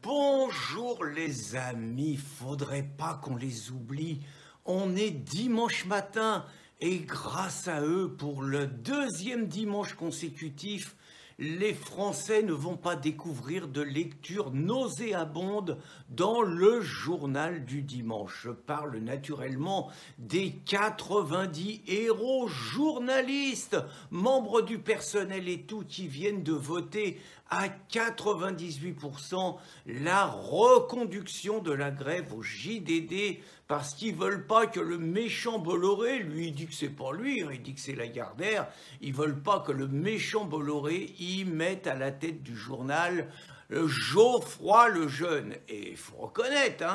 Bonjour les amis, faudrait pas qu'on les oublie. On est dimanche matin et grâce à eux, pour le deuxième dimanche consécutif, les Français ne vont pas découvrir de lecture nauséabonde dans le journal du dimanche. Je parle naturellement des 90 héros journalistes, membres du personnel et tout, qui viennent de voter à 98% la reconduction de la grève au JDD parce qu'ils veulent pas que le méchant Bolloré, lui il dit que c'est pas lui, il dit que c'est Lagardère, ils veulent pas que le méchant Bolloré y mette à la tête du journal Geoffroy Lejeune. Et il faut reconnaître,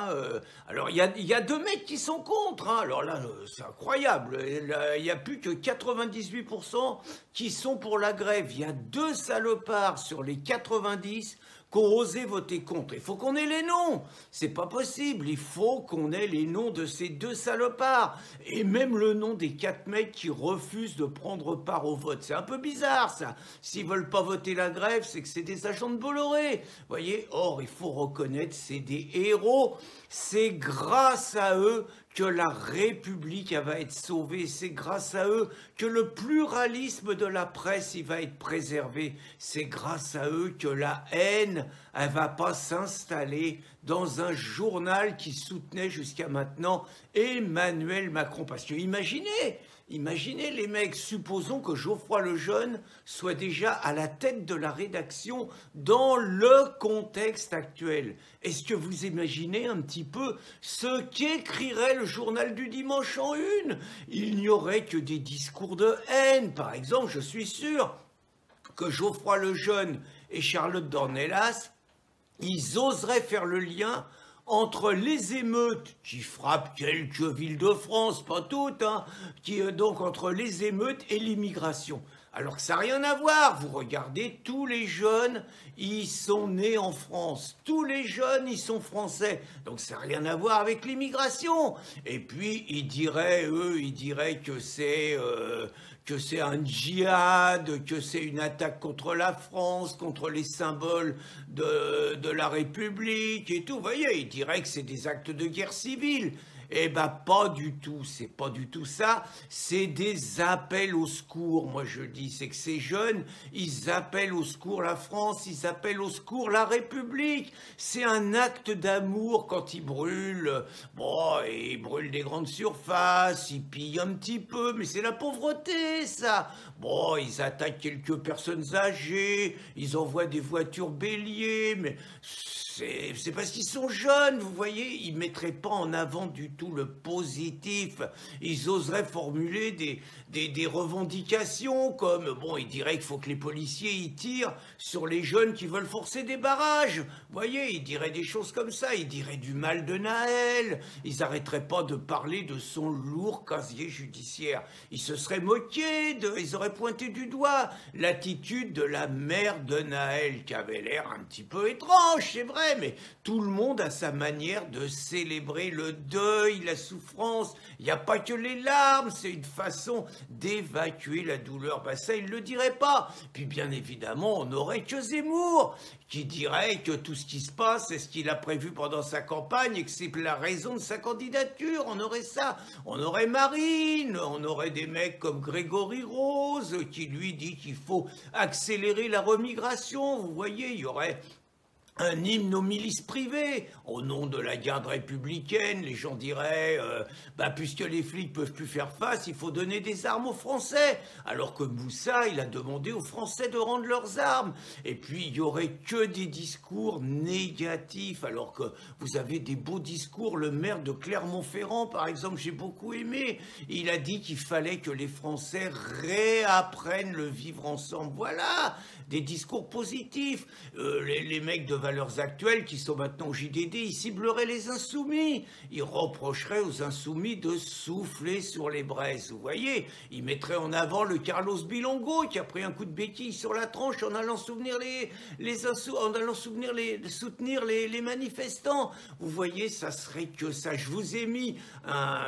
alors il y a deux mecs qui sont contre, alors là c'est incroyable, il n'y a plus que 98% qui sont pour la grève, il y a deux salopards sur les 90 qui ont osé voter contre. Il faut qu'on ait les noms, c'est pas possible, il faut qu'on ait les noms de ces deux salopards, et même le nom des 4 mecs qui refusent de prendre part au vote. C'est un peu bizarre ça, s'ils veulent pas voter la grève, c'est que c'est des agents de Bolloré, voyez. Or, il faut reconnaître, c'est des héros, c'est grâce à eux que la République va être sauvée, c'est grâce à eux que le pluralisme de la presse va être préservé, c'est grâce à eux que la haine elle va pas s'installer dans un journal qui soutenait jusqu'à maintenant Emmanuel Macron. Parce que imaginez les mecs, supposons que Geoffroy Lejeune soit déjà à la tête de la rédaction dans le contexte actuel. Est-ce que vous imaginez un petit peu ce qu'écrirait le journal du dimanche en une? Il n'y aurait que des discours de haine. Par exemple, je suis sûr que Geoffroy Lejeune et Charlotte Dornelas, ils oseraient faire le lien entre les émeutes qui frappent quelques villes de France, pas toutes, donc entre les émeutes et l'immigration. Alors que ça n'a rien à voir, vous regardez, tous les jeunes, ils sont nés en France, tous les jeunes, ils sont français, donc ça n'a rien à voir avec l'immigration. Et puis, ils diraient que c'est un djihad, que c'est une attaque contre la France, contre les symboles de la République et tout. Vous voyez, ils diraient que c'est des actes de guerre civile. Eh ben pas du tout, c'est pas du tout ça, c'est des appels au secours, moi je dis, c'est que ces jeunes, ils appellent au secours la France, ils appellent au secours la République, c'est un acte d'amour quand ils brûlent, ils brûlent des grandes surfaces, ils pillent un petit peu, mais c'est la pauvreté ça, ils attaquent quelques personnes âgées, ils envoient des voitures béliers, mais c'est parce qu'ils sont jeunes, vous voyez, ils ne mettraient pas en avant du tout le positif. Ils oseraient formuler des revendications comme, ils diraient qu'il faut que les policiers y tirent sur les jeunes qui veulent forcer des barrages. Vous voyez, ils diraient des choses comme ça, ils diraient du mal de Naël. Ils n'arrêteraient pas de parler de son lourd casier judiciaire. Ils se seraient moqués, ils auraient pointé du doigt l'attitude de la mère de Naël qui avait l'air un petit peu étrange, c'est vrai. Mais tout le monde a sa manière de célébrer le deuil, la souffrance. Il n'y a pas que les larmes, c'est une façon d'évacuer la douleur. Ça, il ne le dirait pas. Puis bien évidemment, on n'aurait que Zemmour qui dirait que tout ce qui se passe, c'est ce qu'il a prévu pendant sa campagne et que c'est la raison de sa candidature. On aurait ça. On aurait Marine, on aurait des mecs comme Grégory Rose qui lui dit qu'il faut accélérer la remigration. Vous voyez, il y aurait un hymne aux milices privées, au nom de la garde républicaine. Les gens diraient, puisque les flics peuvent plus faire face, il faut donner des armes aux Français. Alors que Moussa, il a demandé aux Français de rendre leurs armes. Et puis, il y aurait que des discours négatifs, alors que vous avez des beaux discours. Le maire de Clermont-Ferrand, par exemple, j'ai beaucoup aimé. Il a dit qu'il fallait que les Français réapprennent le vivre ensemble. Voilà, des discours positifs. Les mecs de Valeurs Actuelles qui sont maintenant au JDD, ils cibleraient les insoumis, ils reprocheraient aux insoumis de souffler sur les braises, vous voyez, ils mettraient en avant le Carlos Bilongo qui a pris un coup de béquille sur la tronche en allant soutenir les manifestants, vous voyez, ça serait que ça. Je vous ai mis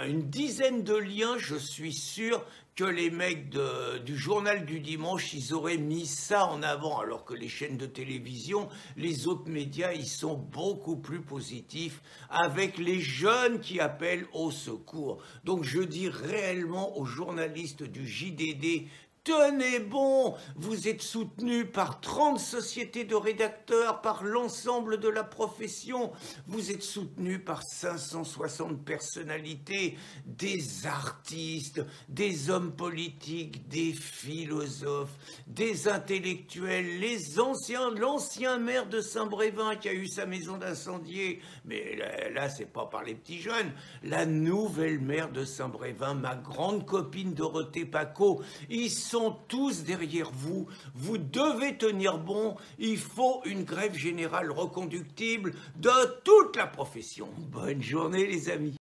une dizaine de liens, je suis sûr que les mecs du journal du dimanche, ils auraient mis ça en avant, alors que les chaînes de télévision, les autres médias, ils sont beaucoup plus positifs avec les jeunes qui appellent au secours. Donc je dis réellement aux journalistes du JDD, tenez bon, vous êtes soutenus par 30 sociétés de rédacteurs, par l'ensemble de la profession, vous êtes soutenus par 560 personnalités, des artistes, des hommes politiques, des philosophes, des intellectuels, l'ancien maire de Saint-Brévin qui a eu sa maison d'incendié, mais là c'est pas par les petits jeunes, la nouvelle maire de Saint-Brévin, ma grande copine Dorothée Paco, ils sont tous derrière vous, vous devez tenir bon, il faut une grève générale reconductible de toute la profession. Bonne journée les amis.